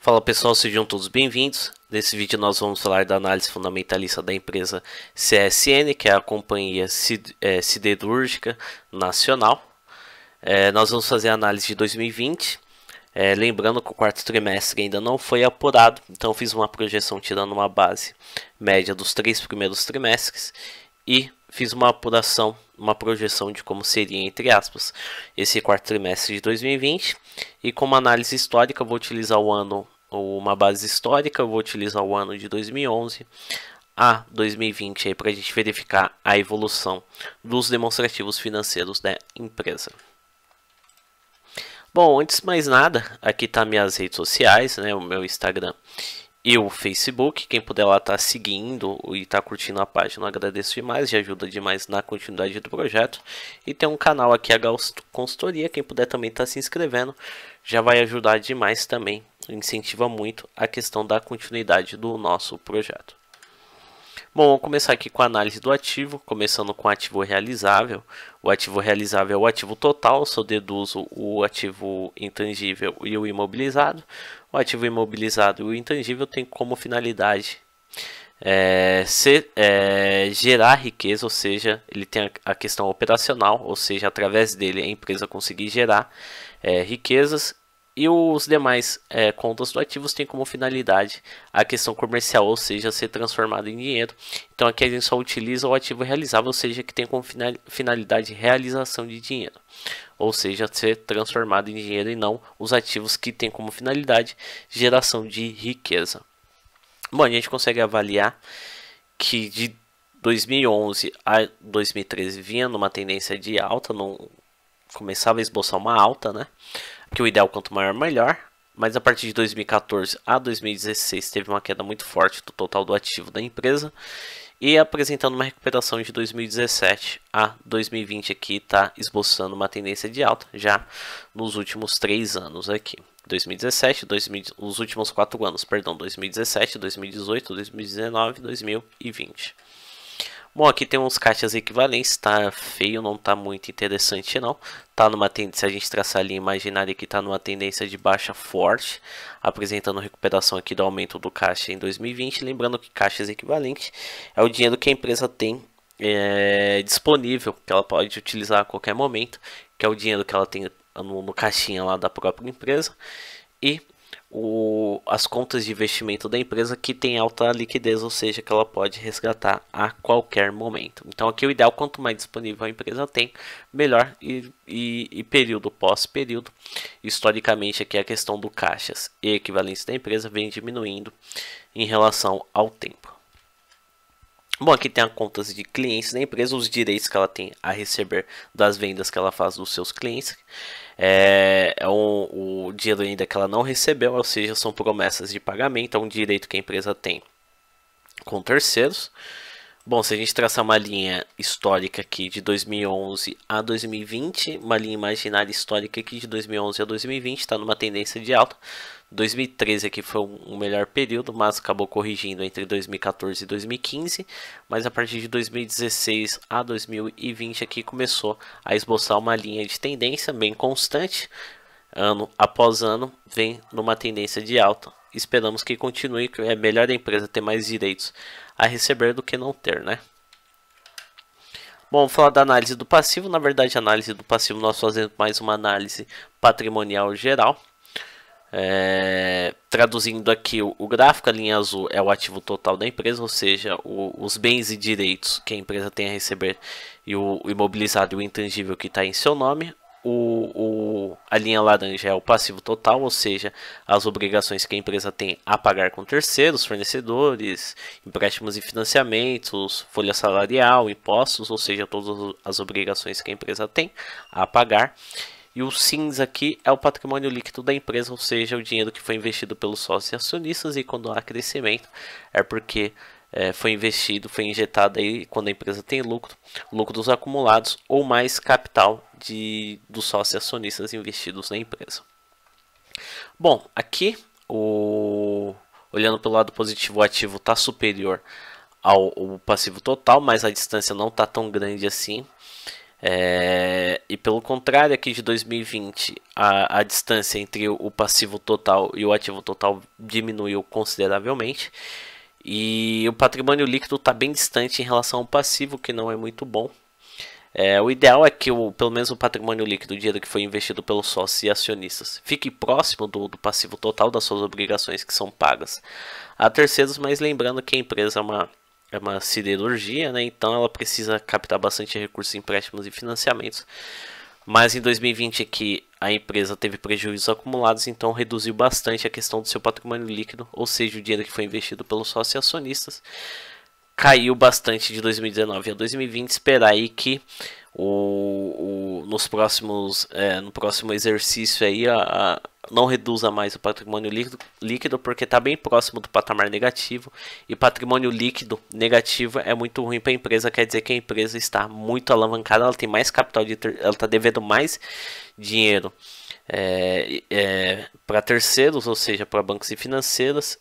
Fala pessoal, sejam todos bem-vindos. Nesse vídeo nós vamos falar da análise fundamentalista da empresa CSN, que é a Companhia Siderúrgica Nacional. Nós vamos fazer a análise de 2020, lembrando que o quarto trimestre ainda não foi apurado, então fiz uma projeção tirando uma base média dos 3 primeiros trimestres e fiz uma apuração, uma projeção de como seria, entre aspas, esse quarto trimestre de 2020. E como análise histórica, eu vou utilizar o ano, uma base histórica, eu vou utilizar o ano de 2011 a 2020 para a gente verificar a evolução dos demonstrativos financeiros da empresa. Bom, antes de mais nada, aqui tá minhas redes sociais, né, o meu Instagram e o Facebook. Quem puder lá estar seguindo e estar curtindo a página, eu agradeço demais, já ajuda demais na continuidade do projeto. E tem um canal aqui, a Gauss Consultoria, quem puder também estar se inscrevendo, já vai ajudar demais também, incentiva muito a questão da continuidade do nosso projeto. Bom, vamos começar aqui com a análise do ativo, começando com o ativo realizável. O ativo realizável é o ativo total, se eu deduzo o ativo intangível e o imobilizado. O ativo imobilizado e o intangível tem como finalidade gerar riqueza, ou seja, ele tem a questão operacional, ou seja, através dele a empresa conseguir gerar riquezas. E os demais contas do ativo têm como finalidade a questão comercial, ou seja, ser transformado em dinheiro. Então aqui a gente só utiliza o ativo realizável, ou seja, que tem como finalidade realização de dinheiro, ou seja, ser transformado em dinheiro, e não os ativos que têm como finalidade geração de riqueza. Bom, a gente consegue avaliar que de 2011 a 2013 vinha numa tendência de alta, começava a esboçar uma alta, né? Que o ideal quanto maior melhor, mas a partir de 2014 a 2016 teve uma queda muito forte do total do ativo da empresa, e apresentando uma recuperação de 2017 a 2020 aqui está esboçando uma tendência de alta já nos últimos 3 anos aqui. 2017, os últimos 4 anos, perdão, 2017, 2018, 2019, 2020. Bom, aqui tem uns caixas equivalentes, tá feio, não tá muito interessante não. Tá numa tendência, se a gente traçar a linha imaginária aqui, tá numa tendência de baixa forte, apresentando recuperação aqui do aumento do caixa em 2020. Lembrando que caixas equivalentes é o dinheiro que a empresa tem disponível, que ela pode utilizar a qualquer momento, que é o dinheiro que ela tem no caixinha lá da própria empresa, e as contas de investimento da empresa que tem alta liquidez, ou seja, que ela pode resgatar a qualquer momento. Então aqui o ideal, quanto mais disponível a empresa tem, melhor, e período pós período, historicamente aqui a questão do caixas e equivalência da empresa vem diminuindo em relação ao tempo. Bom, aqui tem as contas de clientes da empresa, os direitos que ela tem a receber das vendas que ela faz dos seus clientes. O dinheiro ainda que ela não recebeu, ou seja, são promessas de pagamento, é um direito que a empresa tem com terceiros. Bom, se a gente traçar uma linha histórica aqui de 2011 a 2020, uma linha imaginária histórica aqui de 2011 a 2020, está numa tendência de alta. 2013 aqui foi um melhor período, mas acabou corrigindo entre 2014 e 2015, mas a partir de 2016 a 2020 aqui começou a esboçar uma linha de tendência bem constante, ano após ano vem numa tendência de alta. Esperamos que continue, que é melhor a empresa ter mais direitos a receber do que não ter, né? Bom, vamos falar da análise do passivo. Na verdade, a análise do passivo nós fazemos mais uma análise patrimonial geral. Traduzindo aqui o gráfico, a linha azul é o ativo total da empresa, ou seja, os bens e direitos que a empresa tem a receber, e o imobilizado e o intangível que está em seu nome. A linha laranja é o passivo total, ou seja, as obrigações que a empresa tem a pagar com terceiros, fornecedores, empréstimos e financiamentos, folha salarial, impostos, ou seja, todas as obrigações que a empresa tem a pagar. E o cinza aqui é o patrimônio líquido da empresa, ou seja, o dinheiro que foi investido pelos sócios e acionistas, e quando há crescimento é porque foi investido, foi injetado aí quando a empresa tem lucros acumulados ou mais capital dos sócios e acionistas investidos na empresa. Bom, aqui olhando pelo lado positivo, o ativo está superior ao passivo total, mas a distância não está tão grande assim. E pelo contrário, aqui de 2020, a distância entre o passivo total e o ativo total diminuiu consideravelmente. E o patrimônio líquido está bem distante em relação ao passivo, que não é muito bom. O ideal é que pelo menos o patrimônio líquido, o dinheiro que foi investido pelos sócios e acionistas, fique próximo do passivo total das suas obrigações que são pagas a terceiros, mas lembrando que a empresa é uma siderurgia, né? Então ela precisa captar bastante recursos, empréstimos e financiamentos. Mas em 2020 aqui a empresa teve prejuízos acumulados, então reduziu bastante a questão do seu patrimônio líquido, ou seja, o dinheiro que foi investido pelos sócios e acionistas caiu bastante de 2019 a 2020. Esperar aí que no próximo exercício aí não reduza mais o patrimônio líquido, porque está bem próximo do patamar negativo, e patrimônio líquido negativo é muito ruim para a empresa, quer dizer que a empresa está muito alavancada, ela tem mais capital, ela está devendo mais dinheiro para terceiros, ou seja, para bancos e financeiras,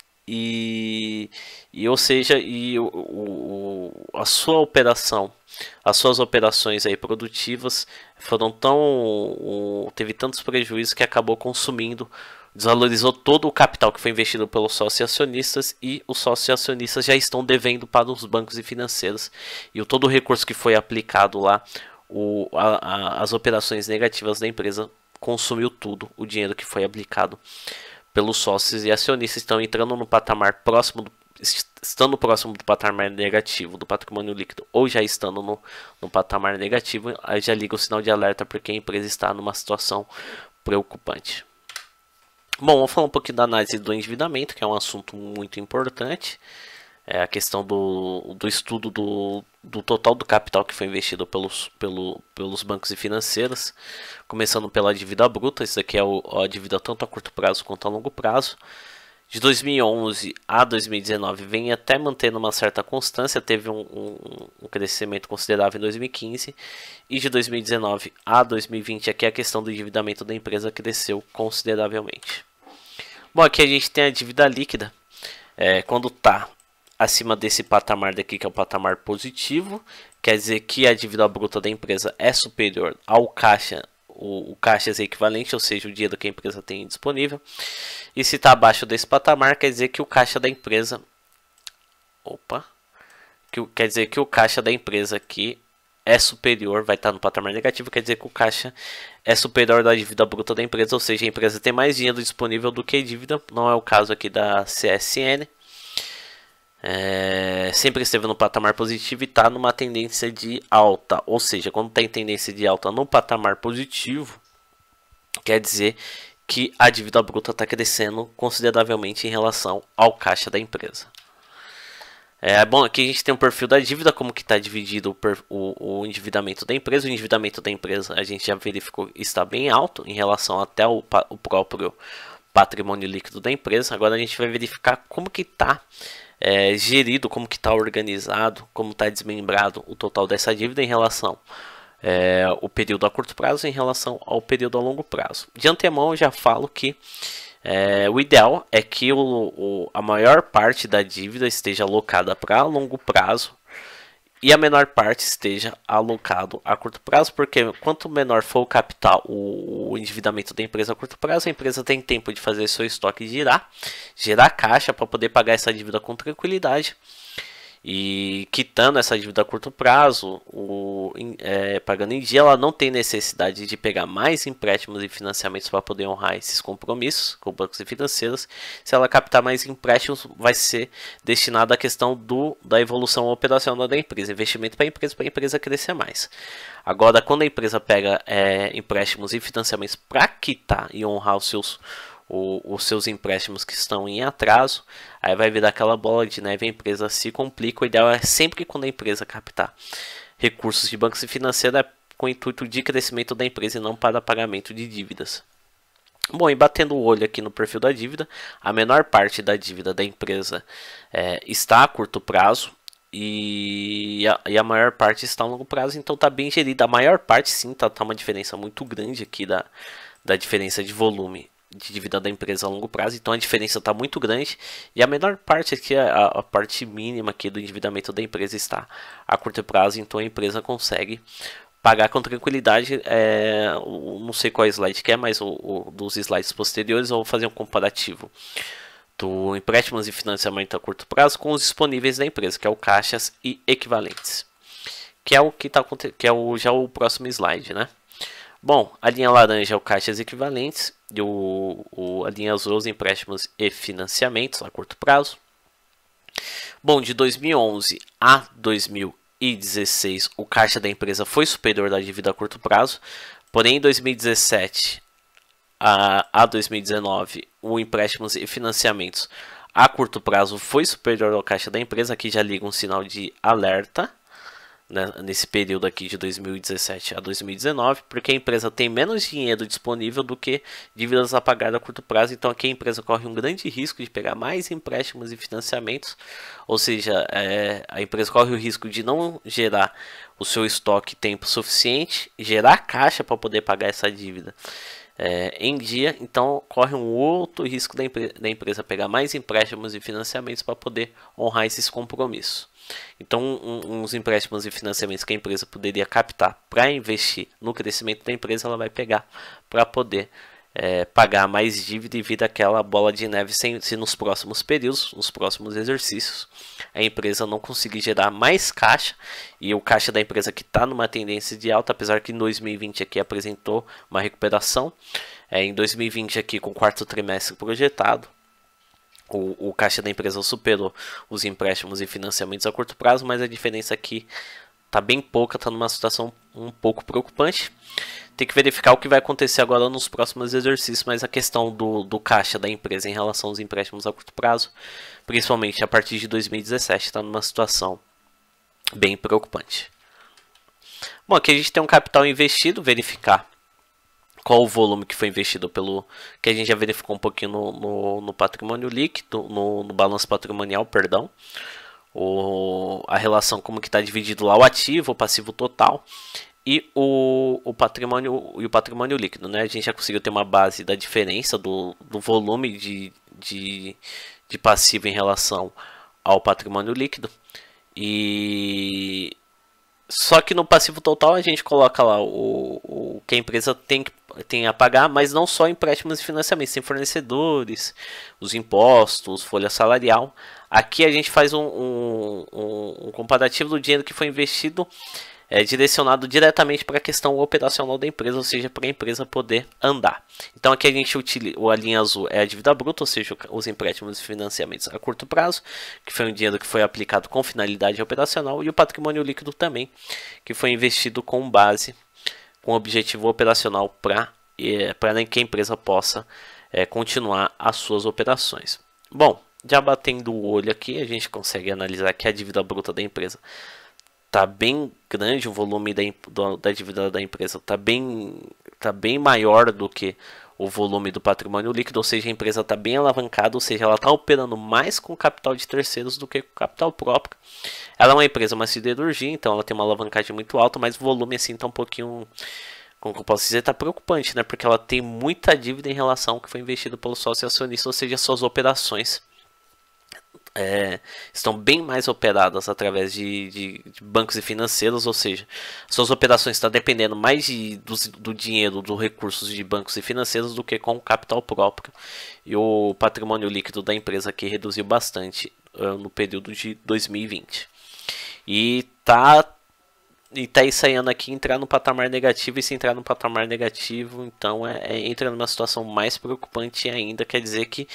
a sua operação, as suas operações aí produtivas teve tantos prejuízos que acabou desvalorizou todo o capital que foi investido pelos sócios e acionistas, e os sócios e acionistas já estão devendo para os bancos e financeiros, e todo o recurso que foi aplicado lá, as operações negativas da empresa consumiu tudo o dinheiro que foi aplicado pelos sócios e acionistas. Estão entrando no patamar estando próximo do patamar negativo do patrimônio líquido, ou já estando no patamar negativo, aí já liga o sinal de alerta, porque a empresa está numa situação preocupante. Bom, vamos falar um pouquinho da análise do endividamento, que é um assunto muito importante. A questão do estudo do total do capital que foi investido pelos bancos e financeiras, começando pela dívida bruta. Isso aqui é a dívida tanto a curto prazo quanto a longo prazo. De 2011 a 2019 vem até mantendo uma certa constância, teve um crescimento considerável em 2015, e de 2019 a 2020 aqui a questão do endividamento da empresa cresceu consideravelmente. Bom, aqui a gente tem a dívida líquida, quando está acima desse patamar daqui, que é o patamar positivo, quer dizer que a dívida bruta da empresa é superior ao caixa, o caixa é equivalente, ou seja, o dinheiro que a empresa tem disponível. E se está abaixo desse patamar, quer dizer que o caixa da empresa, quer dizer que o caixa da empresa aqui é superior, vai estar no patamar negativo, quer dizer que o caixa é superior da dívida bruta da empresa, ou seja, a empresa tem mais dinheiro disponível do que dívida. Não é o caso aqui da CSN. Sempre esteve no patamar positivo e está numa tendência de alta, ou seja, quando está em tendência de alta no patamar positivo, quer dizer que a dívida bruta está crescendo consideravelmente em relação ao caixa da empresa. Bom, aqui a gente tem um perfil da dívida, como que está dividido o endividamento da empresa. O endividamento da empresa a gente já verificou está bem alto em relação até o próprio patrimônio líquido da empresa. Agora a gente vai verificar como que está gerido, como que está organizado, como está desmembrado o total dessa dívida em relação ao período a curto prazo em relação ao período a longo prazo. De antemão eu já falo que o ideal é que a maior parte da dívida esteja alocada para longo prazo e a menor parte esteja alocado a curto prazo, porque quanto menor for o capital, o endividamento da empresa a curto prazo, a empresa tem tempo de fazer seu estoque gerar caixa para poder pagar essa dívida com tranquilidade. E quitando essa dívida a curto prazo, pagando em dia, ela não tem necessidade de pegar mais empréstimos e financiamentos para poder honrar esses compromissos com bancos e financeiros. Se ela captar mais empréstimos, vai ser destinado à questão da evolução operacional da empresa, investimento para a empresa crescer mais. Agora, quando a empresa pega empréstimos e financiamentos para quitar e honrar os seus empréstimos que estão em atraso, aí vai virar aquela bola de neve, a empresa se complica. O ideal é sempre, quando a empresa captar recursos de bancos e financeiros, com o intuito de crescimento da empresa e não para pagamento de dívidas. Bom, e batendo o olho aqui no perfil da dívida, a menor parte da dívida da empresa está a curto prazo, e a maior parte está a longo prazo, então está bem gerida. A maior parte sim, tá uma diferença muito grande aqui da diferença de volume de dívida da empresa a longo prazo, então a diferença está muito grande, e a menor parte aqui, a parte mínima aqui do endividamento da empresa está a curto prazo, então a empresa consegue pagar com tranquilidade. Não sei qual slide que é, mas dos slides posteriores eu vou fazer um comparativo do empréstimos e financiamento a curto prazo com os disponíveis da empresa, que é o caixas e equivalentes, que é o que tá, que é já o próximo slide, né? Bom, a linha laranja é o caixas equivalentes e a linha azul os empréstimos e financiamentos a curto prazo. Bom, de 2011 a 2016 o caixa da empresa foi superior da dívida a curto prazo, porém em 2017 a 2019 o empréstimos e financiamentos a curto prazo foi superior ao caixa da empresa. Aqui já liga um sinal de alerta, né, nesse período aqui de 2017 a 2019, porque a empresa tem menos dinheiro disponível do que dívidas a pagar a curto prazo. Então aqui a empresa corre um grande risco de pegar mais empréstimos e financiamentos, ou seja, a empresa corre o risco de não gerar o seu estoque tempo suficiente, gerar caixa para poder pagar essa dívida em dia. Então corre um outro risco da empresa pegar mais empréstimos e financiamentos para poder honrar esses compromissos. Então uns empréstimos e financiamentos que a empresa poderia captar para investir no crescimento da empresa, ela vai pegar para poder pagar mais dívida, e vir aquela bola de neve se nos próximos períodos, nos próximos exercícios, a empresa não conseguir gerar mais caixa, e o caixa da empresa que está numa tendência de alta, apesar que em 2020 aqui apresentou uma recuperação, em 2020 aqui com o quarto trimestre projetado, o caixa da empresa superou os empréstimos e financiamentos a curto prazo, mas a diferença aqui está bem pouca, está numa situação um pouco preocupante. Tem que verificar o que vai acontecer agora nos próximos exercícios, mas a questão do caixa da empresa em relação aos empréstimos a curto prazo, principalmente a partir de 2017, está numa situação bem preocupante. Bom, aqui a gente tem um capital investido, verificar qual o volume que foi investido que a gente já verificou um pouquinho no patrimônio líquido, no balanço patrimonial, perdão. A relação como que está dividido lá o ativo, o passivo total e o patrimônio líquido, né? A gente já conseguiu ter uma base da diferença do volume de passivo em relação ao patrimônio líquido. E só que no passivo total a gente coloca lá o que a empresa tem a pagar, mas não só empréstimos e financiamentos, tem fornecedores, os impostos, folha salarial. Aqui a gente faz um comparativo do dinheiro que foi investido direcionado diretamente para a questão operacional da empresa, ou seja, para a empresa poder andar. Então aqui a gente utiliza, a linha azul é a dívida bruta, ou seja, os empréstimos e financiamentos a curto prazo, que foi um dinheiro que foi aplicado com finalidade operacional, e o patrimônio líquido também, que foi investido com base, com objetivo operacional para que a empresa possa continuar as suas operações. Bom, já batendo o olho aqui, a gente consegue analisar que a dívida bruta da empresa está bem grande, o volume da dívida da empresa está bem maior do que o volume do patrimônio líquido, ou seja, a empresa está bem alavancada, ou seja, ela está operando mais com capital de terceiros do que com capital próprio. Ela é uma empresa, uma siderurgia, então ela tem uma alavancagem muito alta, mas o volume assim está um pouquinho, como eu posso dizer, está preocupante, né? Porque ela tem muita dívida em relação ao que foi investido pelo sócio acionista, ou seja, suas operações estão bem mais operadas através de bancos e financeiros, ou seja, suas operações estão dependendo mais do dinheiro, dos recursos de bancos e financeiros do que com o capital próprio. E o patrimônio líquido da empresa aqui reduziu bastante no período de 2020. E tá ensaiando aqui entrar no patamar negativo, e se entrar no patamar negativo, então entra numa situação mais preocupante ainda, quer dizer que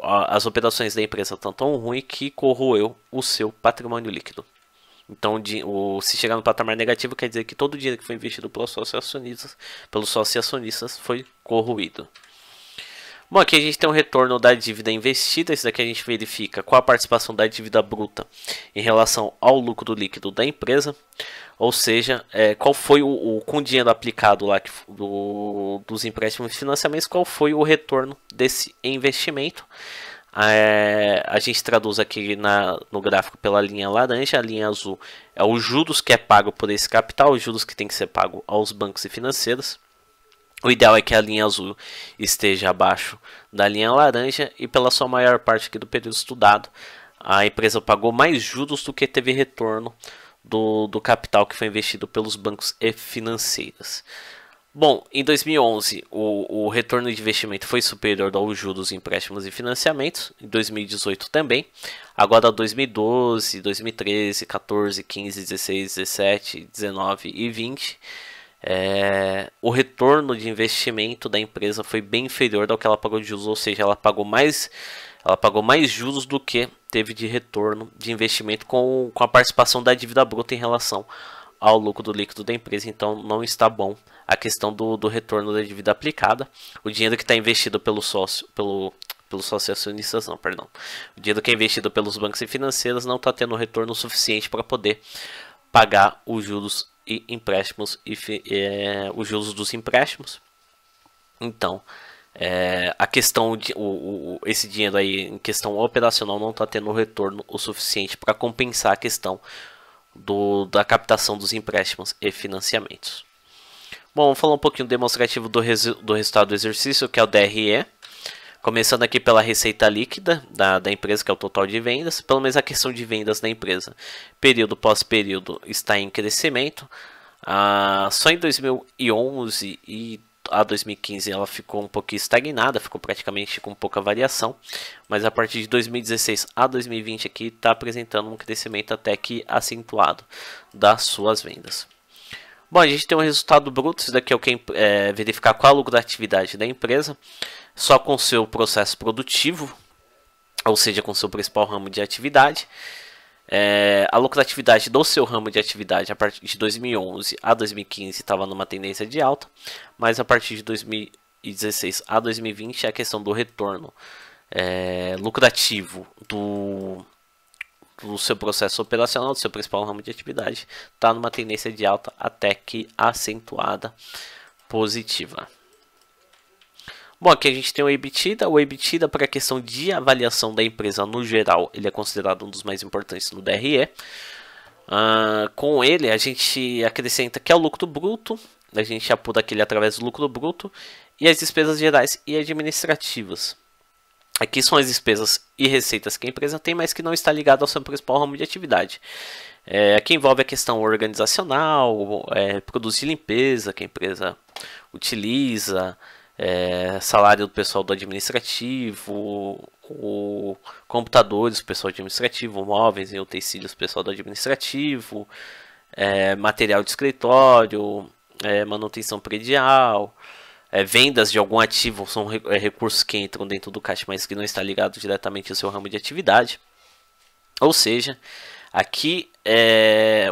as operações da empresa estão tão ruins que corroeu o seu patrimônio líquido. Então, se chegar no patamar negativo, quer dizer que todo o dinheiro que foi investido pelos sócios acionistas foi corroído. Bom, aqui a gente tem um retorno da dívida investida. Isso daqui a gente verifica qual a participação da dívida bruta em relação ao lucro líquido da empresa. Ou seja, qual foi com o dinheiro aplicado lá dos empréstimos e financiamentos, qual foi o retorno desse investimento. A gente traduz aqui no gráfico pela linha laranja. A linha azul é os juros que é pago por esse capital, os juros que tem que ser pago aos bancos e financeiros. O ideal é que a linha azul esteja abaixo da linha laranja, e pela sua maior parte aqui do período estudado, a empresa pagou mais juros do que teve retorno do capital que foi investido pelos bancos e financeiras. Bom, em 2011 o retorno de investimento foi superior aos juros, empréstimos e financiamentos. Em 2018 também. Agora 2012, 2013, 14, 15, 16, 17, 19 e 20. O retorno de investimento da empresa foi bem inferior ao que ela pagou de juros, ou seja, ela pagou mais juros do que teve de retorno de investimento com a participação da dívida bruta em relação ao lucro líquido da empresa. Então não está bom a questão do retorno da dívida aplicada. O dinheiro que está investido pelo sócio acionistas, não, perdão. O dinheiro que é investido pelos bancos e financeiras não está tendo retorno suficiente para poder pagar os juros e empréstimos os juros dos empréstimos. Então, a questão de esse dinheiro aí em questão operacional não está tendo retorno o suficiente para compensar a questão da captação dos empréstimos e financiamentos. Bom, vamos falar um pouquinho demonstrativo do resultado do exercício, que é o DRE. Começando aqui pela receita líquida da empresa, que é o total de vendas. Pelo menos a questão de vendas da empresa, período pós período, está em crescimento. Só em 2011 e a 2015 ela ficou um pouquinho estagnada, ficou praticamente com pouca variação. Mas a partir de 2016 a 2020 aqui está apresentando um crescimento até que acentuado das suas vendas. Bom, a gente tem um resultado bruto. Isso daqui é o que verificar qual é o lucro da atividade da empresa só com seu processo produtivo, ou seja, com seu principal ramo de atividade. A lucratividade do seu ramo de atividade a partir de 2011 a 2015 estava numa tendência de alta, mas a partir de 2016 a 2020 a questão do retorno lucrativo do seu processo operacional, do seu principal ramo de atividade, está numa tendência de alta até que acentuada positiva. Bom, aqui a gente tem o EBITDA. O EBITDA, para a questão de avaliação da empresa no geral, ele é considerado um dos mais importantes no DRE. Com ele, a gente acrescenta que é o lucro bruto. A gente apura aquele através do lucro bruto. E as despesas gerais e administrativas. Aqui são as despesas e receitas que a empresa tem, mas que não está ligado ao seu principal ramo de atividade. Aqui envolve a questão organizacional, produtos de limpeza que a empresa utiliza, salário do pessoal do administrativo, computadores do pessoal administrativo, móveis e utensílios do pessoal do administrativo, material de escritório, manutenção predial, vendas de algum ativo, são recursos que entram dentro do caixa, mas que não está ligado diretamente ao seu ramo de atividade. Ou seja, aqui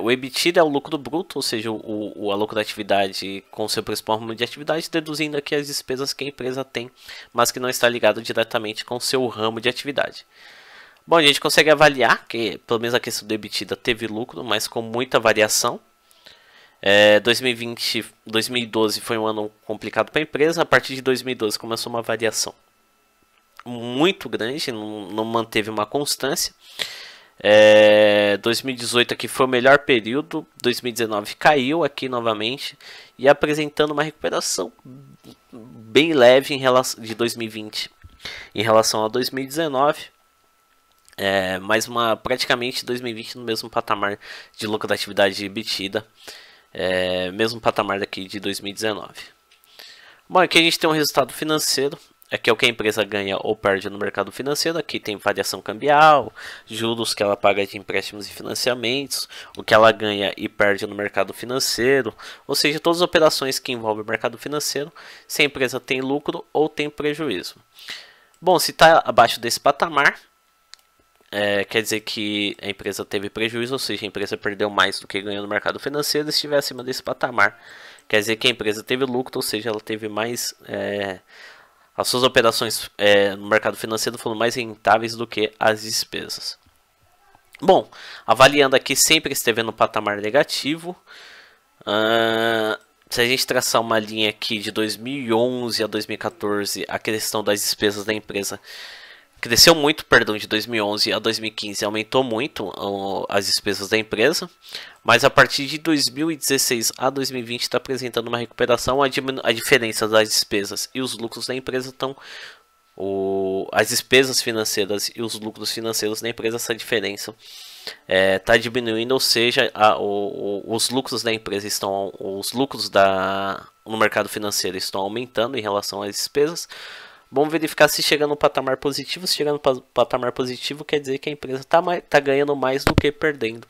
o EBITDA é o lucro bruto, ou seja, a lucratividade com o seu principal ramo de atividade, deduzindo aqui as despesas que a empresa tem, mas que não está ligado diretamente com o seu ramo de atividade. Bom, a gente consegue avaliar que, pelo menos a questão do EBITDA teve lucro, mas com muita variação. 2012 foi um ano complicado para a empresa. A partir de 2012 começou uma variação muito grande, não manteve uma constância. 2018 aqui foi o melhor período, 2019 caiu aqui novamente e apresentando uma recuperação bem leve em relação de 2020 em relação a 2019. Mais praticamente 2020 no mesmo patamar de lucratividade de EBITDA, mesmo patamar daqui de 2019. Bom, aqui a gente tem um resultado financeiro. Aqui é o que a empresa ganha ou perde no mercado financeiro. Aqui tem variação cambial, juros que ela paga de empréstimos e financiamentos, o que ela ganha e perde no mercado financeiro, ou seja, todas as operações que envolvem o mercado financeiro, se a empresa tem lucro ou tem prejuízo. Bom, se está abaixo desse patamar, quer dizer que a empresa teve prejuízo, ou seja, a empresa perdeu mais do que ganhou no mercado financeiro. Se estiver acima desse patamar, quer dizer que a empresa teve lucro, ou seja, ela teve mais... as suas operações no mercado financeiro foram mais rentáveis do que as despesas. Bom, avaliando aqui, sempre esteve no patamar negativo. Se a gente traçar uma linha aqui de 2011 a 2014, a questão das despesas da empresa cresceu muito, de 2011 a 2015 aumentou muito as despesas da empresa, mas a partir de 2016 a 2020 está apresentando uma recuperação. A diferença das despesas e os lucros da empresa estão... as despesas financeiras e os lucros financeiros da empresa, essa diferença está diminuindo, ou seja, os lucros da empresa estão, os lucros no mercado financeiro estão aumentando em relação às despesas. Vamos verificar se chega no patamar positivo. Se chegar no patamar positivo, quer dizer que a empresa está ganhando mais do que perdendo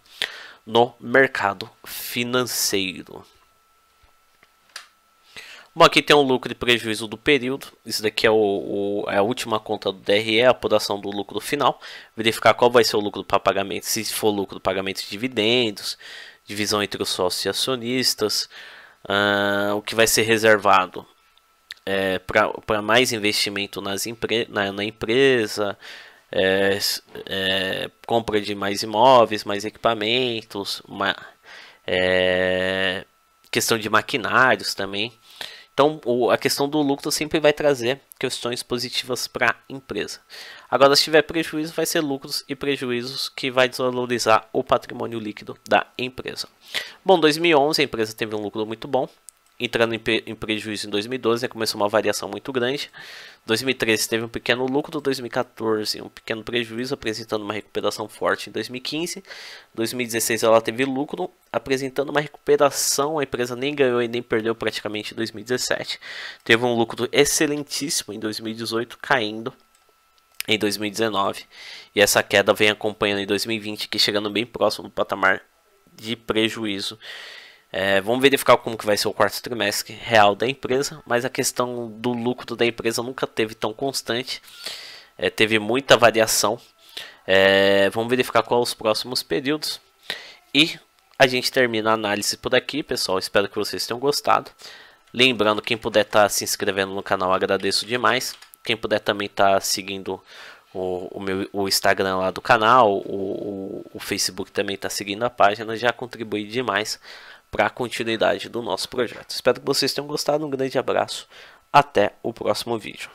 no mercado financeiro. Bom, aqui tem o lucro e prejuízo do período. Isso daqui é a última conta do DRE, a apuração do lucro final. Verificar qual vai ser o lucro para pagamento, se for lucro, pagamento de dividendos, divisão entre os sócios e acionistas, o que vai ser reservado para mais investimento na empresa, compra de mais imóveis, mais equipamentos, questão de maquinários também. Então, a questão do lucro sempre vai trazer questões positivas para a empresa. Agora, se tiver prejuízo, vai ser lucros e prejuízos que vai desvalorizar o patrimônio líquido da empresa. Bom, 2011 a empresa teve um lucro muito bom. Entrando em prejuízo em 2012, começou uma variação muito grande. 2013 teve um pequeno lucro, 2014 um pequeno prejuízo, apresentando uma recuperação forte em 2015. 2016 ela teve lucro, apresentando uma recuperação, a empresa nem ganhou e nem perdeu praticamente em 2017. Teve um lucro excelentíssimo em 2018, caindo em 2019. E essa queda vem acompanhando em 2020, que chegando bem próximo do patamar de prejuízo. Vamos verificar como que vai ser o quarto trimestre real da empresa, mas a questão do lucro da empresa nunca teve tão constante, teve muita variação. Vamos verificar quais os próximos períodos e a gente termina a análise por aqui, pessoal. Espero que vocês tenham gostado. Lembrando, quem puder estar se inscrevendo no canal, agradeço demais. Quem puder também estar seguindo o Instagram lá do canal, o Facebook também está seguindo a página, já contribui demais para a continuidade do nosso projeto. Espero que vocês tenham gostado. Um grande abraço. Até o próximo vídeo.